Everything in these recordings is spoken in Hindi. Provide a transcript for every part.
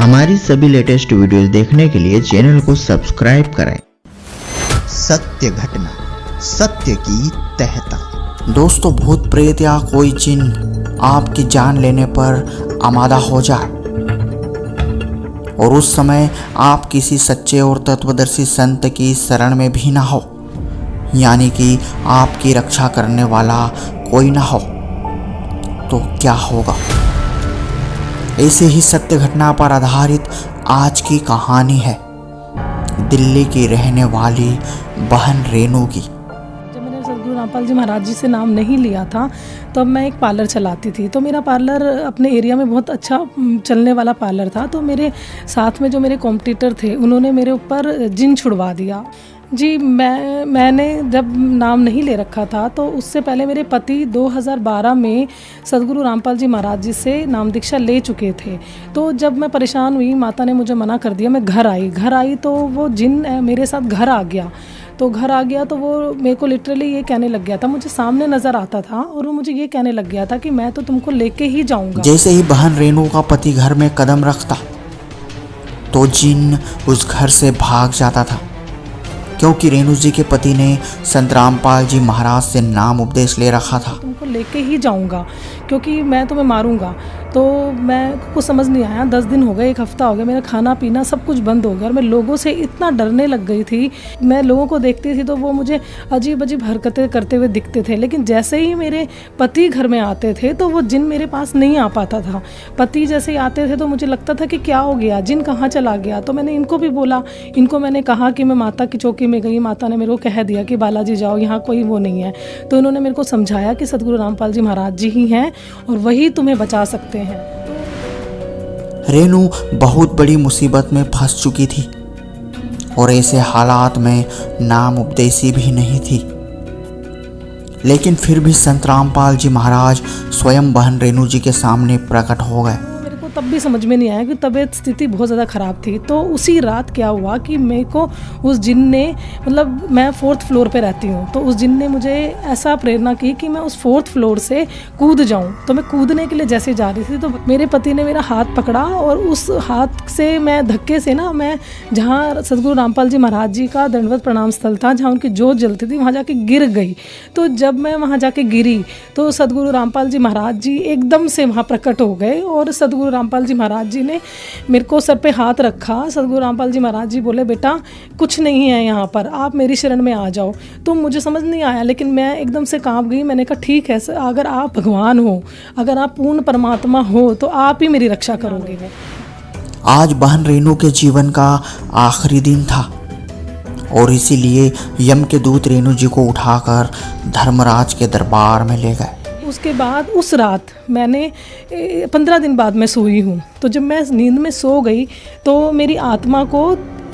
हमारी सभी लेटेस्ट वीडियोस देखने के लिए चैनल को सब्सक्राइब करें। सत्य घटना, सत्य की तहता। दोस्तों, भूत प्रेत या कोई जिन आपकी जान लेने पर आमादा हो जाए और उस समय आप किसी सच्चे और तत्वदर्शी संत की शरण में भी ना हो, यानी कि आपकी रक्षा करने वाला कोई ना हो, तो क्या होगा? ऐसे ही सत्य घटना पर आधारित आज की कहानी है दिल्ली की रहने वाली बहन रेनू की। जब मैंने सदगुरु रामपाल जी महाराज जी से नाम नहीं लिया था तब मैं एक पार्लर चलाती थी। तो मेरा पार्लर अपने एरिया में बहुत अच्छा चलने वाला पार्लर था। तो मेरे साथ में जो मेरे कॉम्पिटिटर थे उन्होंने मेरे ऊपर जिन छुड़वा दिया जी। मैंने जब नाम नहीं ले रखा था तो उससे पहले मेरे पति 2012 में सदगुरु रामपाल जी महाराज जी से नाम दीक्षा ले चुके थे। तो जब मैं परेशान हुई, माता ने मुझे मना कर दिया, मैं घर आई तो वो जिन मेरे साथ घर आ गया। तो घर आ गया तो वो मेरे को लिटरली ये कहने लग गया था, मुझे सामने नज़र आता था और वो मुझे ये कहने लग गया था कि मैं तो तुमको लेके ही जाऊँगा। जैसे ही बहन रेनू का पति घर में कदम रखता तो जिन उस घर से भाग जाता था, क्योंकि रेणु जी के पति ने संत रामपाल जी महाराज से नाम उपदेश ले रखा था। तुमको लेके ही जाऊंगा क्योंकि मैं तुम्हें मारूंगा। तो मैं कुछ समझ नहीं आया। 10 दिन हो गए, 1 हफ्ता हो गया, मेरा खाना पीना सब कुछ बंद हो गया और मैं लोगों से इतना डरने लग गई थी। मैं लोगों को देखती थी तो वो मुझे अजीब अजीब हरकतें करते हुए दिखते थे, लेकिन जैसे ही मेरे पति घर में आते थे तो वो जिन मेरे पास नहीं आ पाता था। पति जैसे ही आते थे तो मुझे लगता था कि क्या हो गया, जिन कहाँ चला गया। तो मैंने इनको भी बोला, इनको मैंने कहा कि मैं माता की चौकी में गई, माता ने मेरे को कह दिया कि बालाजी जाओ, यहाँ कोई वो नहीं है। तो इन्होंने मेरे को समझाया कि सदगुरु रामपाल जी महाराज जी ही हैं और वही तुम्हें बचा सकते हैं। रेनू बहुत बड़ी मुसीबत में फंस चुकी थी और ऐसे हालात में नाम उपदेशी भी नहीं थी, लेकिन फिर भी संत रामपाल जी महाराज स्वयं बहन रेनू जी के सामने प्रकट हो गए। तब भी समझ में नहीं आया कि तबीयत स्थिति बहुत ज़्यादा ख़राब थी। तो उसी रात क्या हुआ कि मेरे को उस जिन ने, मतलब मैं 4th फ्लोर पे रहती हूँ, तो उस जिन ने मुझे ऐसा प्रेरणा की कि मैं उस 4th फ्लोर से कूद जाऊँ। तो मैं कूदने के लिए जैसे जा रही थी तो मेरे पति ने मेरा हाथ पकड़ा और उस हाथ से मैं धक्के से ना, मैं जहाँ सदगुरु रामपाल जी महाराज जी का दंडवत प्रणाम स्थल था, जहाँ उनकी जोत जलती थी, वहाँ जाके गिर गई। तो जब मैं वहाँ जाके गिरी तो सदगुरु रामपाल जी महाराज जी एकदम से वहाँ प्रकट हो गए और सदगुरु रामपाल जी महाराज जी ने मेरे को सर पे हाथ रखा। सदगुरु रामपाल जी महाराज जी बोले, बेटा कुछ नहीं है यहाँ पर, आप मेरी शरण में आ जाओ। तो मुझे समझ नहीं आया, लेकिन मैं एकदम से कांप गई। मैंने कहा ठीक है सर, अगर आप भगवान हो, अगर आप पूर्ण परमात्मा हो तो आप ही मेरी रक्षा करोगे। आज बहन रेनू के जीवन का आखिरी दिन था और इसीलिए यम के दूत रेनू जी को उठाकर धर्मराज के दरबार में ले गए। उसके बाद उस रात मैंने 15 दिन बाद मैं सोई हूँ। तो जब मैं नींद में सो गई तो मेरी आत्मा को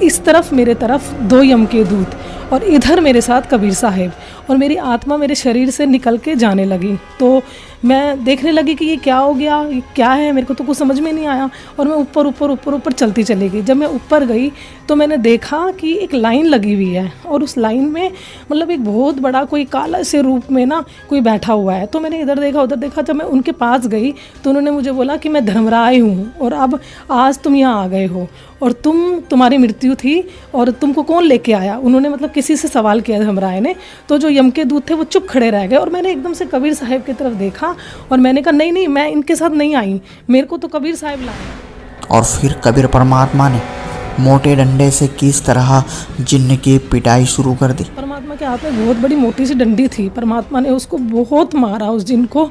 इस तरफ मेरे तरफ 2 यम के दूत और इधर मेरे साथ कबीर साहिब, और मेरी आत्मा मेरे शरीर से निकल के जाने लगी। तो मैं देखने लगी कि ये क्या हो गया, ये क्या है, मेरे को तो कुछ समझ में नहीं आया और मैं ऊपर चलती चली गई। जब मैं ऊपर गई तो मैंने देखा कि एक लाइन लगी हुई है और उस लाइन में मतलब एक बहुत बड़ा कोई काला से रूप में ना कोई बैठा हुआ है। तो मैंने इधर देखा उधर देखा। जब मैं उनके पास गई तो उन्होंने मुझे बोला कि मैं धर्मराय हूँ और अब आज तुम यहाँ आ गए हो और तुम्हारी मृत्यु थी और तुमको कौन लेके आया। उन्होंने मतलब किसी से सवाल किया धर्मराय ने। तो जो यम के दूत थे वो चुप खड़े रह गए और मैंने एकदम से कबीर साहिब की तरफ देखा और मैंने कहा नहीं, मैं इनके साथ नहीं आई, मेरे को तो कबीर साहिब लाए। और फिर कबीर परमात्मा ने मोटे डंडे से किस तरह जिन्न की पिटाई शुरू कर दी। परमात्मा के हाथ में बहुत बड़ी मोटी सी डंडी थी। परमात्मा ने उसको बहुत मारा, उस जिन को।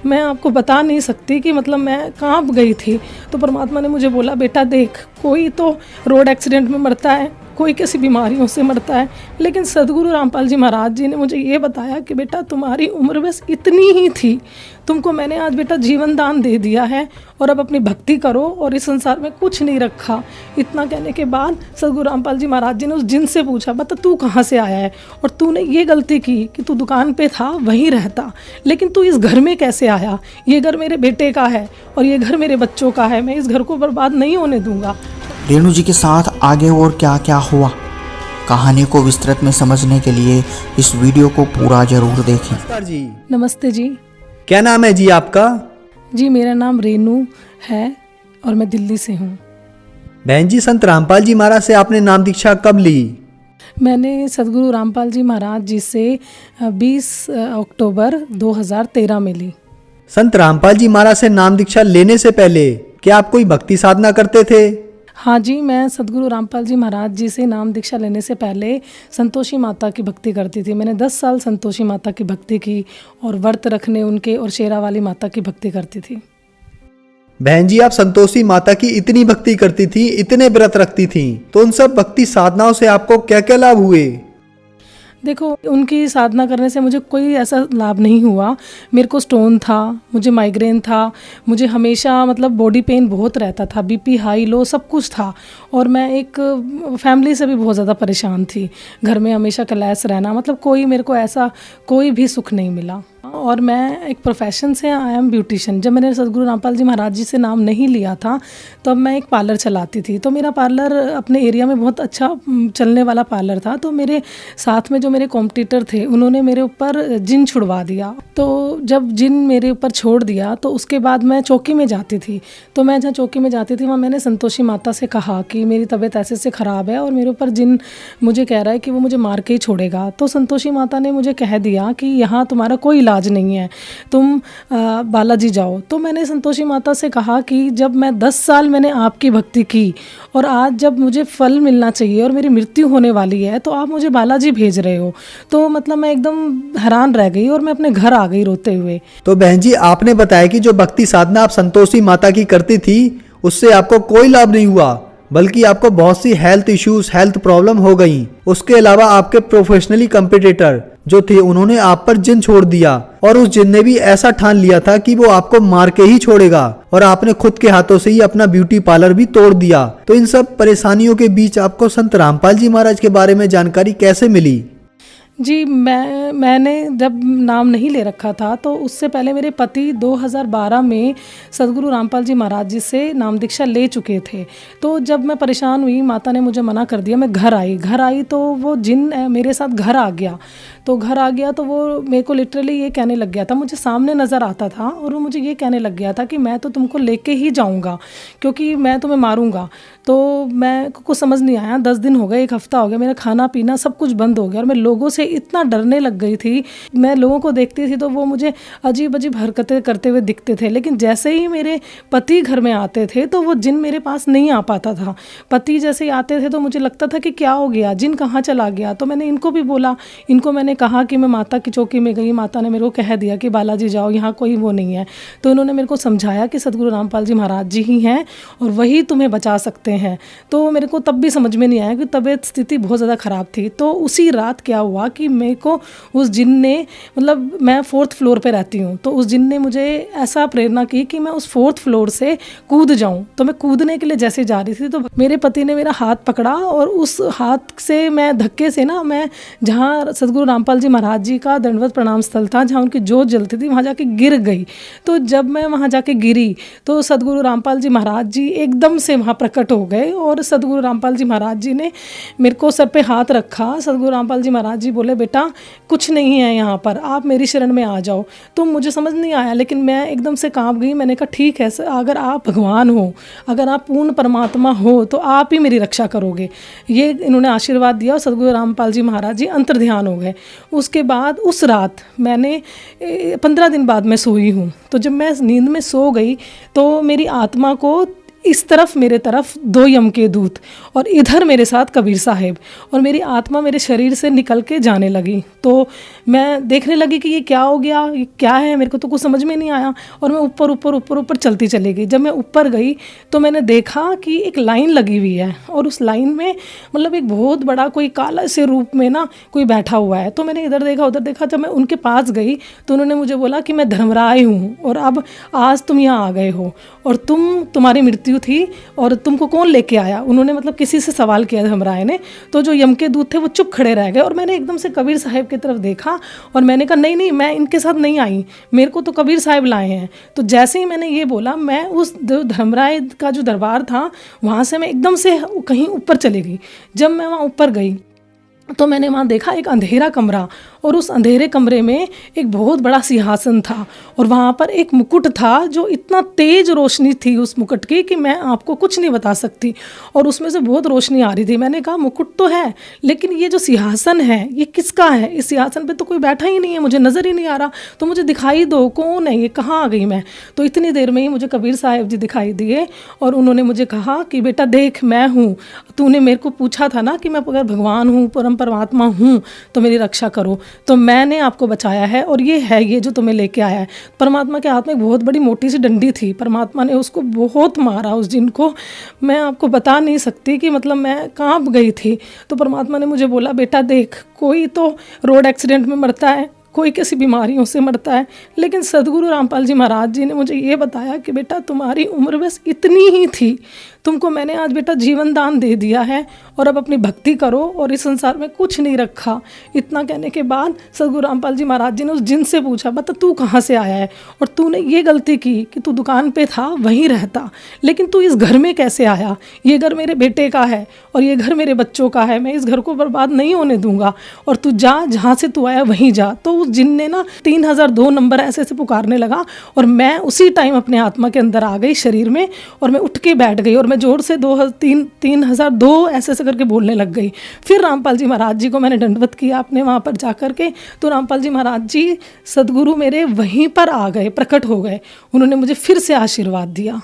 मैं आपको बता नहीं सकती कि मतलब मैं कांप गई थी। तो परमात्मा ने मुझे बोला, बेटा देख, कोई तो रोड एक्सीडेंट में मरता है, कोई किसी बीमारियों से मरता है, लेकिन सदगुरु रामपाल जी महाराज जी ने मुझे ये बताया कि बेटा तुम्हारी उम्र बस इतनी ही थी, तुमको मैंने आज बेटा जीवन दान दे दिया है और अब अपनी भक्ति करो और इस संसार में कुछ नहीं रखा। इतना कहने के बाद सदगुरु रामपाल जी महाराज जी ने उस जिन से पूछा, बता तू कहाँ से आया है और तूने ये गलती की कि तू दुकान पे था वहीं रहता, लेकिन तू इस घर में कैसे आया। ये घर मेरे बेटे का है और ये घर मेरे बच्चों का है, मैं इस घर को बर्बाद नहीं होने दूंगा। रेणु जी के साथ आगे और क्या क्या हुआ, कहानी को विस्तृत में समझने के लिए इस वीडियो को पूरा जरूर देखें। नमस्कार जी। नमस्ते जी। क्या नाम है जी आपका? जी मेरा नाम रेनू है और मैं दिल्ली से हूँ। बहन जी, संत रामपाल जी महाराज से आपने नाम दीक्षा कब ली? मैंने सदगुरु रामपाल जी महाराज जी से 20 अक्टूबर 2013 में ली। संत रामपाल जी महाराज से नाम दीक्षा लेने से पहले क्या आप कोई भक्ति साधना करते थे? हाँ जी, मैं सदगुरु रामपाल जी महाराज जी से नाम दीक्षा लेने से पहले संतोषी माता की भक्ति करती थी। मैंने 10 साल संतोषी माता की भक्ति की और व्रत रखने उनके और शेरा वाली माता की भक्ति करती थी। बहन जी, आप संतोषी माता की इतनी भक्ति करती थी, इतने व्रत रखती थी, तो उन सब भक्ति साधनाओं से आपको क्या क्या लाभ हुए? देखो, उनकी साधना करने से मुझे कोई ऐसा लाभ नहीं हुआ। मेरे को स्टोन था, मुझे माइग्रेन था, मुझे हमेशा मतलब बॉडी पेन बहुत रहता था, बीपी हाई लो सब कुछ था। और मैं एक फैमिली से भी बहुत ज़्यादा परेशान थी, घर में हमेशा क्लैश रहना, मतलब कोई मेरे को ऐसा कोई भी सुख नहीं मिला। और मैं एक प्रोफेशन से आई एम ब्यूटिशियन। जब मैंने सदगुरु रामपाल जी महाराज जी से नाम नहीं लिया था तब मैं एक पार्लर चलाती थी। तो मेरा पार्लर अपने एरिया में बहुत अच्छा चलने वाला पार्लर था। तो मेरे साथ में जो मेरे कॉम्पिटिटर थे उन्होंने मेरे ऊपर जिन छुड़वा दिया। तो जब जिन मेरे ऊपर छोड़ दिया तो उसके बाद मैं चौकी में जाती थी। तो मैं जहाँ चौकी में जाती थी वहाँ मैंने संतोषी माता से कहा कि मेरी तबीयत ऐसे से ख़राब है और मेरे ऊपर जिन मुझे कह रहा है कि वो मुझे मार के ही छोड़ेगा। तो संतोषी माता ने मुझे कह दिया कि यहाँ तुम्हारा कोई इलाज नहीं है, तुम बालाजी जाओ। तो मैंने संतोषी माता से कहा कि जब मैं 10 साल मैंने आपकी भक्ति की और आज जब मुझे फल मिलना चाहिए और मेरी मृत्यु होने वाली है तो आप मुझे बालाजी भेज रहे हो। तो मतलब मैं एकदम हैरान रह गई और मैं अपने घर आ गई रोते हुए। तो बहन जी, आपने बताया कि जो भक्ति साधना आप संतोषी माता की करती थी उससे आपको कोई लाभ नहीं हुआ, बल्कि आपको बहुत सी हेल्थ इश्यूज, हेल्थ प्रॉब्लम हो गई। उसके अलावा आपके प्रोफेशनली कंपटीटर जो थे उन्होंने आप पर जिन छोड़ दिया और उस जिन ने भी ऐसा ठान लिया था कि वो आपको मार के ही छोड़ेगा और आपने खुद के हाथों से ही अपना ब्यूटी पार्लर भी तोड़ दिया। तो इन सब परेशानियों के बीच आपको संत रामपाल जी महाराज के बारे में जानकारी कैसे मिली? जी, मैंने जब नाम नहीं ले रखा था तो उससे पहले मेरे पति 2012 में सदगुरु रामपाल जी महाराज जी से नाम दीक्षा ले चुके थे। तो जब मैं परेशान हुई, माता ने मुझे मना कर दिया, मैं घर आई तो वो जिन मेरे साथ घर आ गया। तो घर आ गया तो वो मेरे को लिटरली ये कहने लग गया था, मुझे सामने नज़र आता था और वो मुझे ये कहने लग गया था कि मैं तो तुमको लेके ही जाऊंगा क्योंकि मैं तुम्हें मारूंगा। तो मैं कुछ समझ नहीं आया। 10 दिन हो गए, 1 हफ्ता हो गया, मेरा खाना पीना सब कुछ बंद हो गया और मैं लोगों से इतना डरने लग गई थी। मैं लोगों को देखती थी तो वो मुझे अजीब अजीब हरकतें करते हुए दिखते थे, लेकिन जैसे ही मेरे पति घर में आते थे तो वो जिन मेरे पास नहीं आ पाता था। पति जैसे ही आते थे तो मुझे लगता था कि क्या हो गया, जिन कहाँ चला गया। तो मैंने इनको भी बोला, इनको मैंने कहा कि मैं माता की चौकी में गई, माता ने मेरे को कह दिया कि बालाजी जाओ, यहाँ कोई वो नहीं है। तो इन्होंने मेरे को समझाया कि सदगुरु रामपाल जी महाराज जी ही हैं और वही तुम्हें बचा सकते हैं। तो मेरे को तब भी समझ में नहीं आया कि तबीयत स्थिति बहुत ज़्यादा ख़राब थी। तो उसी रात क्या हुआ कि मेरे को उस जिन ने, मतलब मैं 4th फ्लोर पे रहती हूँ, तो उस जिन ने मुझे ऐसा प्रेरणा की कि मैं उस 4th फ्लोर से कूद जाऊँ। तो मैं कूदने के लिए जैसे जा रही थी तो मेरे पति ने मेरा हाथ पकड़ा और उस हाथ से मैं धक्के से ना, मैं जहाँ सदगुरु रामपाल जी महाराज जी का दंडवत प्रणाम स्थल था जहाँ उनकी जोत जलती थी, वहाँ जाके गिर गई। तो जब मैं वहाँ जाके गिरी तो सदगुरु रामपाल जी महाराज जी एकदम से वहाँ प्रकट हो गए और सदगुरु रामपाल जी महाराज जी ने मेरे को सर पे हाथ रखा। सदगुरु रामपाल जी महाराज जी बोले, बेटा कुछ नहीं है यहाँ पर, आप मेरी शरण में आ जाओ। तो मुझे समझ नहीं आया, लेकिन मैं एकदम से कांप गई। मैंने कहा ठीक है सर, अगर आप भगवान हो, अगर आप पूर्ण परमात्मा हो तो आप ही मेरी रक्षा करोगे। ये इन्होंने आशीर्वाद दिया और सदगुरु रामपाल जी महाराज जी अंतर्ध्यान हो गए। उसके बाद उस रात मैंने 15 दिन बाद मैं सोई हूँ। तो जब मैं नींद में सो गई तो मेरी आत्मा को इस तरफ मेरे तरफ 2 यम के दूत और इधर मेरे साथ कबीर साहिब, और मेरी आत्मा मेरे शरीर से निकल के जाने लगी। तो मैं देखने लगी कि ये क्या हो गया, ये क्या है, मेरे को तो कुछ समझ में नहीं आया और मैं ऊपर ऊपर ऊपर ऊपर चलती चली गई। जब मैं ऊपर गई तो मैंने देखा कि एक लाइन लगी हुई है और उस लाइन में मतलब एक बहुत बड़ा कोई काला से रूप में ना कोई बैठा हुआ है। तो मैंने इधर देखा उधर देखा। जब मैं उनके पास गई तो उन्होंने मुझे बोला कि मैं धर्मराय हूँ और अब आज तुम यहाँ आ गए हो और तुम्हारी मृत्यु थी और तुमको कौन लेके आया। उन्होंने मतलब किसी से सवाल किया धर्मराय ने। तो जो यम के दूत थे वो चुप खड़े रह गए और मैंने एकदम से कबीर साहिब की तरफ देखा और मैंने कहा नहीं नहीं, मैं इनके साथ नहीं आई, मेरे को तो कबीर साहिब लाए हैं। तो जैसे ही मैंने ये बोला, मैं उस धर्मराय का जो दरबार था वहाँ से मैं एकदम से कहीं ऊपर चली गई। जब मैं वहाँ ऊपर गई तो मैंने वहाँ देखा एक अंधेरा कमरा और उस अंधेरे कमरे में एक बहुत बड़ा सिंहासन था और वहाँ पर एक मुकुट था जो इतना तेज रोशनी थी उस मुकुट की कि मैं आपको कुछ नहीं बता सकती, और उसमें से बहुत रोशनी आ रही थी। मैंने कहा मुकुट तो है, लेकिन ये जो सिंहासन है ये किसका है? इस सिंहासन पे तो कोई बैठा ही नहीं है, मुझे नज़र ही नहीं आ रहा, तो मुझे दिखाई दो, कौन है ये, कहाँ आ गई मैं? तो इतनी देर में ही मुझे कबीर साहब जी दिखाई दिए और उन्होंने मुझे कहा कि बेटा देख, मैं हूँ, तूने मेरे को पूछा था ना कि मैं अगर भगवान हूँ, परमात्मा हूँ तो मेरी रक्षा करो, तो मैंने आपको बचाया है और ये है ये जो तुम्हें लेके आया है। परमात्मा के हाथ में एक बहुत बड़ी मोटी सी डंडी थी, परमात्मा ने उसको बहुत मारा उस जिन को, मैं आपको बता नहीं सकती कि मतलब मैं कांप गई थी। तो परमात्मा ने मुझे बोला बेटा देख, कोई तो रोड एक्सीडेंट में मरता है, कोई किसी बीमारियों से मरता है, लेकिन सदगुरु रामपाल जी महाराज जी ने मुझे ये बताया कि बेटा तुम्हारी उम्र बस इतनी ही थी, तुमको मैंने आज बेटा जीवन दान दे दिया है और अब अपनी भक्ति करो और इस संसार में कुछ नहीं रखा। इतना कहने के बाद सदगुरु रामपाल जी महाराज जी ने उस जिन से पूछा बता तू कहाँ से आया है, और तूने ये गलती की कि तू दुकान पे था वहीं रहता, लेकिन तू इस घर में कैसे आया? ये घर मेरे बेटे का है और ये घर मेरे बच्चों का है, मैं इस घर को बर्बाद नहीं होने दूंगा, और तू जा, जहाँ से तू आया वहीं जा। तो उस जिन ने ना 3002 नंबर ऐसे ऐसे पुकारने लगा और मैं उसी टाइम अपने आत्मा के अंदर आ गई शरीर में, और मैं उठ के बैठ गई और मैं जोर से 3002 ऐसे ऐसे करके बोलने लग गई। फिर रामपाल जी महाराज जी को मैंने दंडवत किया अपने वहाँ पर जा कर के, तो रामपाल जी महाराज जी सदगुरु मेरे वहीं पर आ गए, प्रकट हो गए, उन्होंने मुझे फिर से आशीर्वाद दिया।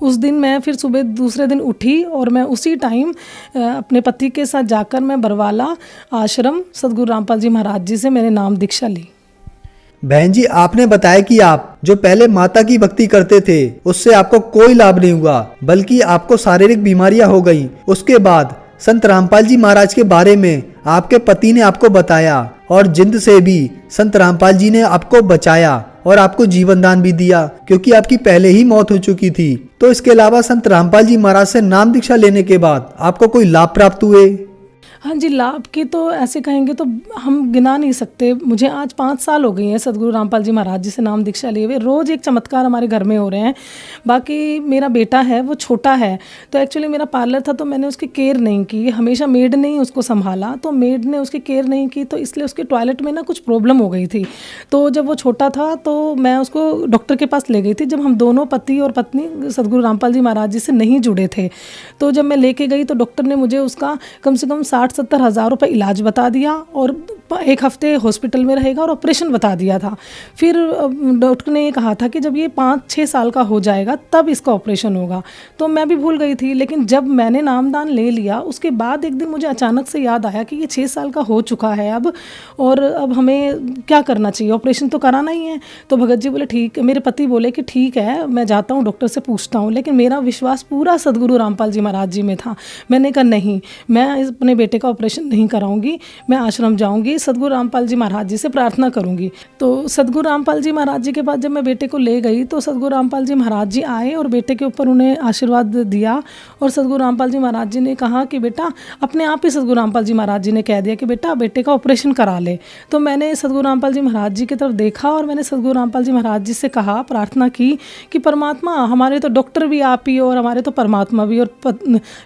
उस दिन मैं फिर सुबह दूसरे दिन उठी और मैं उसी टाइम अपने पति के साथ जाकर मैं बरवाला आश्रम सदगुरु रामपाल जी महाराज जी से मैंने नाम दीक्षा ली। बहन जी, आपने बताया कि आप जो पहले माता की भक्ति करते थे उससे आपको कोई लाभ नहीं हुआ, बल्कि आपको शारीरिक बीमारियां हो गई। उसके बाद संत रामपाल जी महाराज के बारे में आपके पति ने आपको बताया और जिंद से भी संत रामपाल जी ने आपको बचाया और आपको जीवन दान भी दिया, क्योंकि आपकी पहले ही मौत हो चुकी थी। तो इसके अलावा संत रामपाल जी महाराज से नाम दीक्षा लेने के बाद आपको कोई लाभ प्राप्त हुए? हाँ जी, लाभ की तो ऐसे कहेंगे तो हम गिना नहीं सकते। मुझे आज 5 साल हो गई हैं सदगुरु रामपाल जी महाराज जी से नाम दीक्षा लिए हुए। रोज़ एक चमत्कार हमारे घर में हो रहे हैं। बाकी मेरा बेटा है वो छोटा है, तो एक्चुअली मेरा पार्लर था तो मैंने उसकी केयर नहीं की, हमेशा मेड ने ही उसको संभाला, तो मेड ने उसकी केयर नहीं की, तो इसलिए उसके टॉयलेट में ना कुछ प्रॉब्लम हो गई थी। तो जब वो छोटा था तो मैं उसको डॉक्टर के पास ले गई थी, जब हम दोनों पति और पत्नी सदगुरु रामपाल जी महाराज जी से नहीं जुड़े थे। तो जब मैं लेके गई तो डॉक्टर ने मुझे उसका कम से कम 60-70 हज़ार रुपये इलाज बता दिया और 1 हफ्ते हॉस्पिटल में रहेगा और ऑपरेशन बता दिया था। फिर डॉक्टर ने ये कहा था कि जब ये 5-6 साल का हो जाएगा तब इसका ऑपरेशन होगा। तो मैं भी भूल गई थी, लेकिन जब मैंने नामदान ले लिया उसके बाद एक दिन मुझे अचानक से याद आया कि ये 6 साल का हो चुका है अब, और अब हमें क्या करना चाहिए, ऑपरेशन तो कराना ही है। तो भगत जी बोले ठीक, मेरे पति बोले कि ठीक है मैं जाता हूँ डॉक्टर से पूछता हूँ, लेकिन मेरा विश्वास पूरा सदगुरु रामपाल जी महाराज जी में था। मैंने कहा नहीं, मैं अपने बेटे का ऑपरेशन नहीं कराऊंगी, मैं आश्रम जाऊंगी, सदगुरु रामपाल जी महाराज जी से प्रार्थना करूंगी। तो सदगुरु रामपाल जी महाराज जी के पास जब मैं बेटे को ले गई तो सदगुरु रामपाल जी महाराज जी आए और बेटे के ऊपर उन्हें आशीर्वाद दिया, और सदगुरु रामपाल जी महाराज जी ने कहा कि बेटा, अपने आप ही सदगुरु रामपाल जी महाराज जी ने कह दिया कि बेटा बेटे का ऑपरेशन करा ले। तो मैंने सदगुरु रामपाल जी महाराज जी की तरफ देखा और मैंने सदगुरु रामपाल जी महाराज जी से कहा, प्रार्थना की कि परमात्मा, हमारे तो डॉक्टर भी आप ही हो और हमारे तो परमात्मा भी और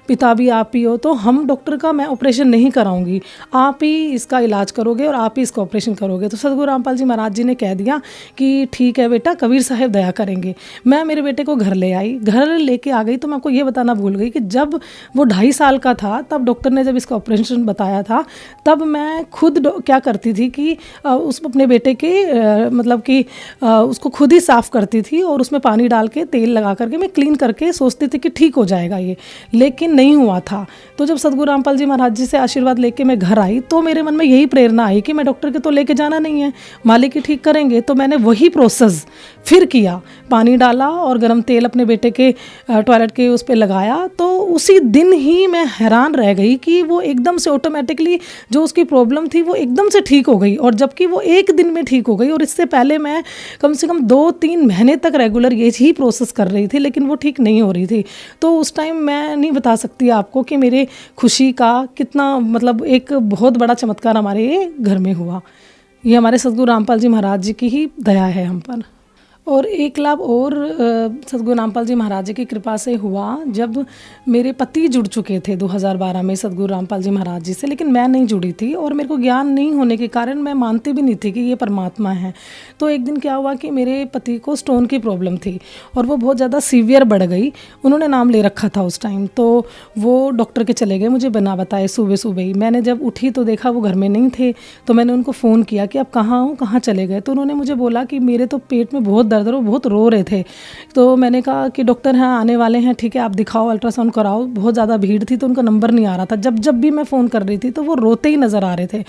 पिता भी आप ही हो, तो हम डॉक्टर का मैं ऑपरेशन नहीं कराऊंगी, आप ही इसका इलाज करोगे और आप ही इसका ऑपरेशन करोगे। तो सदगुरु रामपाल जी महाराज जी ने कह दिया कि ठीक है बेटा, कबीर साहब दया करेंगे। मैं मेरे बेटे को घर ले आई, घर लेके आ गई तो मैं आपको ये बताना भूल गई कि जब वो 2.5 साल का था तब डॉक्टर ने जब इसका ऑपरेशन बताया था, तब मैं खुद क्या करती थी कि उस अपने बेटे के मतलब कि उसको खुद ही साफ़ करती थी और उसमें पानी डाल के तेल लगा करके मैं क्लीन करके सोचती थी कि ठीक हो जाएगा ये, लेकिन नहीं हुआ था। तो जब सदगुरु रामपाल जी महाराज जी से आशीर्वाद लेके मैं घर आई तो मेरे मन में यही प्रेरणा आई कि मैं डॉक्टर के तो लेके जाना नहीं है, मालिक ही ठीक करेंगे। तो मैंने वही प्रोसेस फिर किया, पानी डाला और गर्म तेल अपने बेटे के टॉयलेट के उस पर लगाया। तो उसी दिन ही मैं हैरान रह गई कि वो एकदम से ऑटोमेटिकली जो उसकी प्रॉब्लम थी वो एकदम से ठीक हो गई, और जबकि वो 1 दिन में ठीक हो गई। और इससे पहले मैं कम से कम 2-3 महीने तक रेगुलर ये ही प्रोसेस कर रही थी, लेकिन वो ठीक नहीं हो रही थी। तो उस टाइम मैं नहीं बता सकती आपको कि मेरे खुशी का कितना मतलब एक बहुत बड़ा चमत्कार हमारे घर में हुआ। ये हमारे सदगुरु रामपाल जी महाराज जी की ही दया है हम पर। और एक लाभ और सद्गुरु रामपाल जी महाराज जी की कृपा से हुआ जब मेरे पति जुड़ चुके थे 2012 में सद्गुरु रामपाल जी महाराज जी से, लेकिन मैं नहीं जुड़ी थी और मेरे को ज्ञान नहीं होने के कारण मैं मानती भी नहीं थी कि ये परमात्मा है। तो एक दिन क्या हुआ कि मेरे पति को स्टोन की प्रॉब्लम थी और वो बहुत ज़्यादा सीवियर बढ़ गई। उन्होंने नाम ले रखा था उस टाइम, तो वो डॉक्टर के चले गए मुझे बिना बताए सुबह सुबह ही। मैंने जब उठी तो देखा वो घर में नहीं थे, तो मैंने उनको फ़ोन किया कि आप कहाँ हो, कहाँ चले गए। तो उन्होंने मुझे बोला कि मेरे तो पेट में बहुत दर्द और बहुत रो रहे थे। तो मैंने कहा कि डॉक्टर हैं आने वाले हैं, ठीक है आप दिखाओ, अल्ट्रासाउंड कराओ। बहुत ज़्यादा भीड़ थी तो उनका नंबर नहीं आ रहा था। जब भी मैं फ़ोन कर रही थी तो वो रोते ही नज़र आ रहे थे,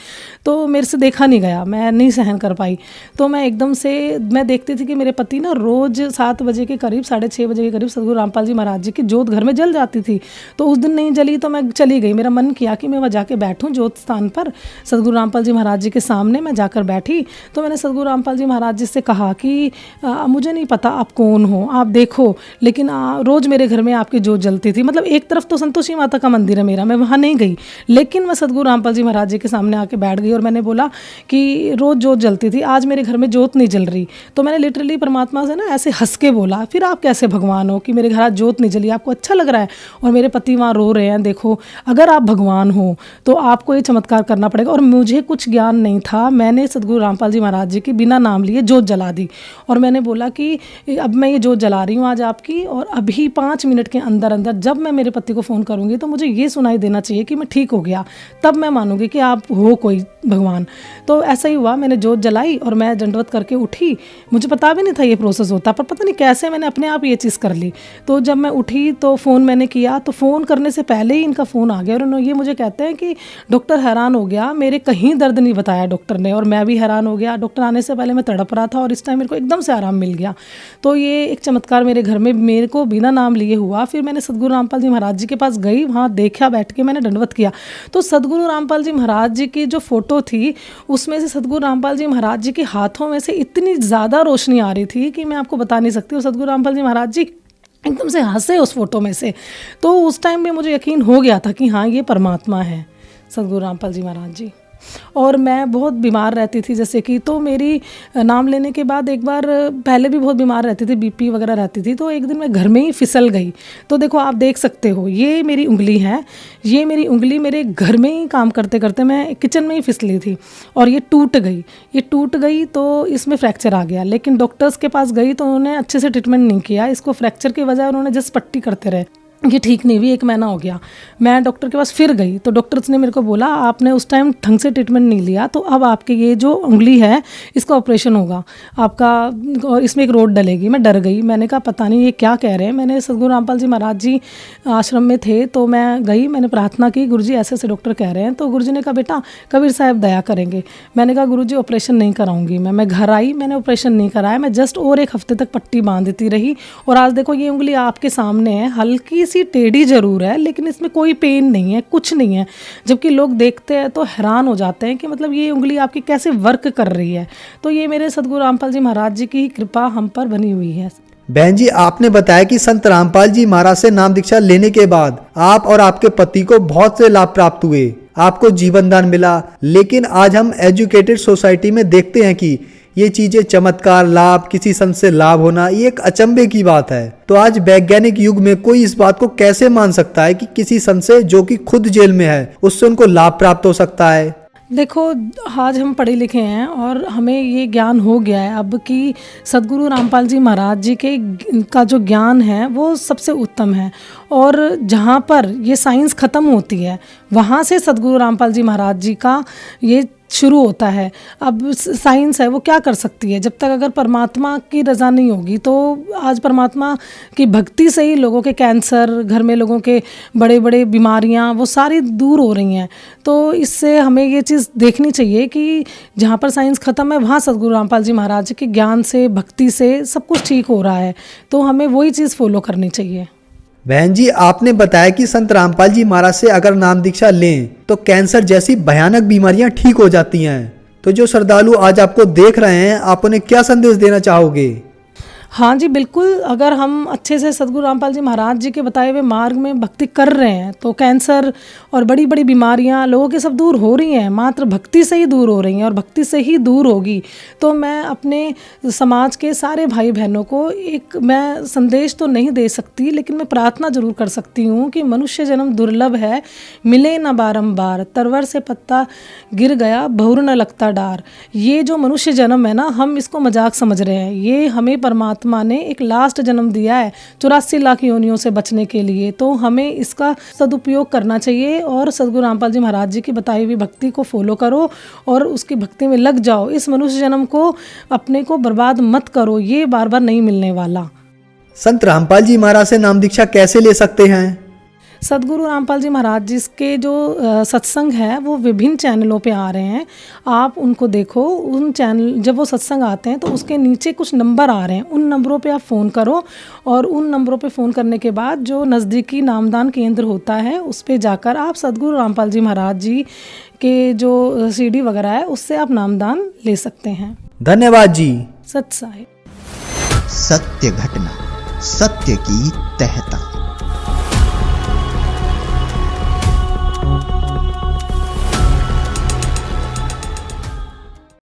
तो मेरे से देखा नहीं गया, मैं नहीं सहन कर पाई। तो मैं एकदम से मैं देखती थी कि मेरे पति ना रोज़ 7 बजे के करीब, 6:30 बजे के करीब सद्गुरु रामपाल जी महाराज जी की जोत घर में जल जाती थी। तो उस दिन नहीं जली तो मैं चली गई। मेरा मन किया कि मैं वहाँ जाके बैठूँ जोत स्थान पर सद्गुरु रामपाल जी महाराज जी के सामने। मैं जाकर बैठी तो मैंने सद्गुरु रामपाल जी महाराज जी से कहा कि मुझे नहीं पता आप कौन हो, आप देखो, लेकिन रोज़ मेरे घर में आपकी जोत जलती थी। मतलब एक तरफ तो संतोषी माता का मंदिर है मेरा, मैं वहाँ नहीं गई, लेकिन मैं सद्गुरु रामपाल जी महाराज जी के सामने आके बैठ गई और मैंने बोला कि रोज़ जोत जलती थी, आज मेरे घर में जोत नहीं जल रही। तो मैंने लिटरली परमात्मा से ना ऐसे हंस के बोला, फिर आप कैसे भगवान हो कि मेरे घर आज जोत नहीं जली, आपको अच्छा लग रहा है और मेरे पति वहाँ रो रहे हैं। देखो अगर आप भगवान हो तो आपको ये चमत्कार करना पड़ेगा। और मुझे कुछ ज्ञान नहीं था, मैंने सद्गुरु रामपाल जी महाराज जी की बिना नाम लिए जोत जला दी और मैंने बोला कि अब मैं ये जोत जला रही हूँ आज आपकी, और अभी 5 मिनट के अंदर अंदर जब मैं मेरे पति को फ़ोन करूँगी तो मुझे ये सुनाई देना चाहिए कि मैं ठीक हो गया, तब मैं मानूंगी कि आप हो कोई भगवान। तो ऐसा ही हुआ, मैंने जोत जलाई और मैं दंडवत करके उठी। मुझे पता भी नहीं था ये प्रोसेस होता, पर पता नहीं कैसे मैंने अपने आप ये चीज़ कर ली। तो जब मैं उठी तो फ़ोन मैंने किया, तो फ़ोन करने से पहले ही इनका फ़ोन आ गया और उन्होंने ये मुझे कहते हैं कि डॉक्टर हैरान हो गया, मेरे कहीं दर्द नहीं बताया डॉक्टर ने, और मैं भी हैरान हो गया। डॉक्टर आने से पहले मैं तड़प रहा था और इस टाइम मेरे को एकदम से आराम मिल गया। तो ये एक चमत्कार मेरे घर में मेरे को बिना नाम लिए हुआ। फिर मैंने सद्गुरु रामपाल जी महाराज जी के पास गई, वहाँ देखा, बैठ के मैंने दंडवत किया। तो सद्गुरु रामपाल जी महाराज जी की जो फोटो थी उसमें से सद्गुरु रामपाल जी महाराज जी के हाथों में से इतनी ज़्यादा रोशनी आ रही थी कि मैं आपको बता नहीं सकती। और सद्गुरु रामपाल जी महाराज जी एकदम से हंसे उस फोटो में से। तो उस टाइम में मुझे यकीन हो गया था कि हाँ ये परमात्मा है सद्गुरु रामपाल जी महाराज जी। और मैं बहुत बीमार रहती थी जैसे कि, तो मेरी नाम लेने के बाद एक बार पहले भी बहुत बीमार रहती थी, बीपी वगैरह रहती थी। तो एक दिन मैं घर में ही फिसल गई। तो देखो आप देख सकते हो ये मेरी उंगली है, ये मेरी उंगली मेरे घर में ही काम करते करते मैं किचन में ही फिसली थी और ये टूट गई। तो इसमें फ्रैक्चर आ गया, लेकिन डॉक्टर्स के पास गई तो उन्होंने अच्छे से ट्रीटमेंट नहीं किया। इसको फ्रैक्चर की वजह उन्होंने जस्ट पट्टी करते रहे, ये ठीक नहीं हुई। 1 महीना हो गया, मैं डॉक्टर के पास फिर गई तो डॉक्टर्स ने मेरे को बोला आपने उस टाइम ढंग से ट्रीटमेंट नहीं लिया, तो अब आपके ये जो उंगली है इसका ऑपरेशन होगा आपका और इसमें एक रोड डलेगी। मैं डर गई, मैंने कहा पता नहीं ये क्या कह रहे हैं। मैंने सद्गुरु रामपाल जी महाराज जी आश्रम में थे तो मैं गई, मैंने प्रार्थना की, गुरुजी ऐसे ऐसे डॉक्टर कह रहे हैं। तो गुरुजी ने कहा बेटा कबीर साहब दया करेंगे। मैंने कहा गुरुजी ऑपरेशन नहीं कराऊंगी मैं घर आई, मैंने ऑपरेशन नहीं कराया, मैं जस्ट और 1 हफ्ते तक पट्टी बांधती रही। और आज देखो ये उंगली आपके सामने है, हल्की सी टेढ़ी जरूर है लेकिन इसमें कोई पेन नहीं है, कुछ नहीं है। जबकि लोग देखते हैं तो हैरान हो जाते हैं कि मतलब ये उंगली आपकी कैसे वर्क कर रही है। तो ये मेरे सद्गुरु रामपाल जी महाराज जी की कृपा हम पर बनी हुई है। बहन जी आपने बताया कि संत रामपाल जी महाराज से नाम दीक्षा लेने के बाद आप और आपके पति को बहुत से लाभ प्राप्त हुए, आपको जीवन दान मिला। लेकिन आज हम एजुकेटेड सोसाइटी में देखते हैं कि ये चीजें चमत्कार, लाभ, किसी संत से लाभ होना, ये एक अचंभे की बात है। तो आज वैज्ञानिक युग में कोई इस बात को कैसे मान सकता है कि किसी संत से जो कि खुद जेल में है उससे उनको लाभ प्राप्त हो सकता है? देखो आज हम पढ़े लिखे हैं और हमें ये ज्ञान हो गया है अब कि सद्गुरु रामपाल जी महाराज जी के का जो ज्ञान है वो सबसे उत्तम है। और जहाँ पर ये साइंस ख़त्म होती है वहाँ से सद्गुरु रामपाल जी महाराज जी का ये शुरू होता है। अब साइंस है वो क्या कर सकती है, जब तक अगर परमात्मा की रज़ा नहीं होगी। तो आज परमात्मा की भक्ति से ही लोगों के कैंसर, घर में लोगों के बड़े बड़े बीमारियां वो सारी दूर हो रही हैं। तो इससे हमें ये चीज़ देखनी चाहिए कि जहाँ पर साइंस ख़त्म है वहाँ सद्गुरु रामपाल जी महाराज के ज्ञान से, भक्ति से सब कुछ ठीक हो रहा है। तो हमें वही चीज़ फॉलो करनी चाहिए। बहन जी आपने बताया कि संत रामपाल जी महाराज से अगर नाम दीक्षा लें तो कैंसर जैसी भयानक बीमारियां ठीक हो जाती हैं। तो जो श्रद्धालु आज आपको देख रहे हैं आप उन्हें क्या संदेश देना चाहोगे? हाँ जी बिल्कुल, अगर हम अच्छे से सदगुरु रामपाल जी महाराज जी के बताए हुए मार्ग में भक्ति कर रहे हैं तो कैंसर और बड़ी बड़ी बीमारियां लोगों की सब दूर हो रही हैं, मात्र भक्ति से ही दूर हो रही हैं और भक्ति से ही दूर होगी। तो मैं अपने समाज के सारे भाई बहनों को एक मैं संदेश तो नहीं दे सकती, लेकिन मैं प्रार्थना जरूर कर सकती हूँ कि मनुष्य जन्म दुर्लभ है, मिले न बारंबार, तरवर से पत्ता गिर गया बहुर न लगता डार। ये जो मनुष्य जन्म है ना, हम इसको मजाक समझ रहे हैं, ये हमें परमात्मा ने एक लास्ट जन्म दिया है 84 लाख योनियों से बचने के लिए। तो हमें इसका सदुपयोग करना चाहिए और सदगुरु रामपाल जी महाराज जी की बताई हुई भक्ति को फॉलो करो और उसकी भक्ति में लग जाओ। इस मनुष्य जन्म को अपने को बर्बाद मत करो, ये बार बार नहीं मिलने वाला। संत रामपाल जी महाराज से नाम दीक्षा कैसे ले सकते हैं? सदगुरु रामपाल जी महाराज जी के जो सत्संग है वो विभिन्न चैनलों पे आ रहे हैं, आप उनको देखो। उन चैनल जब वो सत्संग आते हैं तो उसके नीचे कुछ नंबर आ रहे हैं, उन नंबरों पे आप फ़ोन करो और उन नंबरों पे फ़ोन करने के बाद जो नज़दीकी नामदान केंद्र होता है उस पे जाकर आप सदगुरु रामपाल जी महाराज जी के जो CD वगैरह है उससे आप नामदान ले सकते हैं। धन्यवाद जी। सत साहिब। सत्य घटना, सत्य की तहता।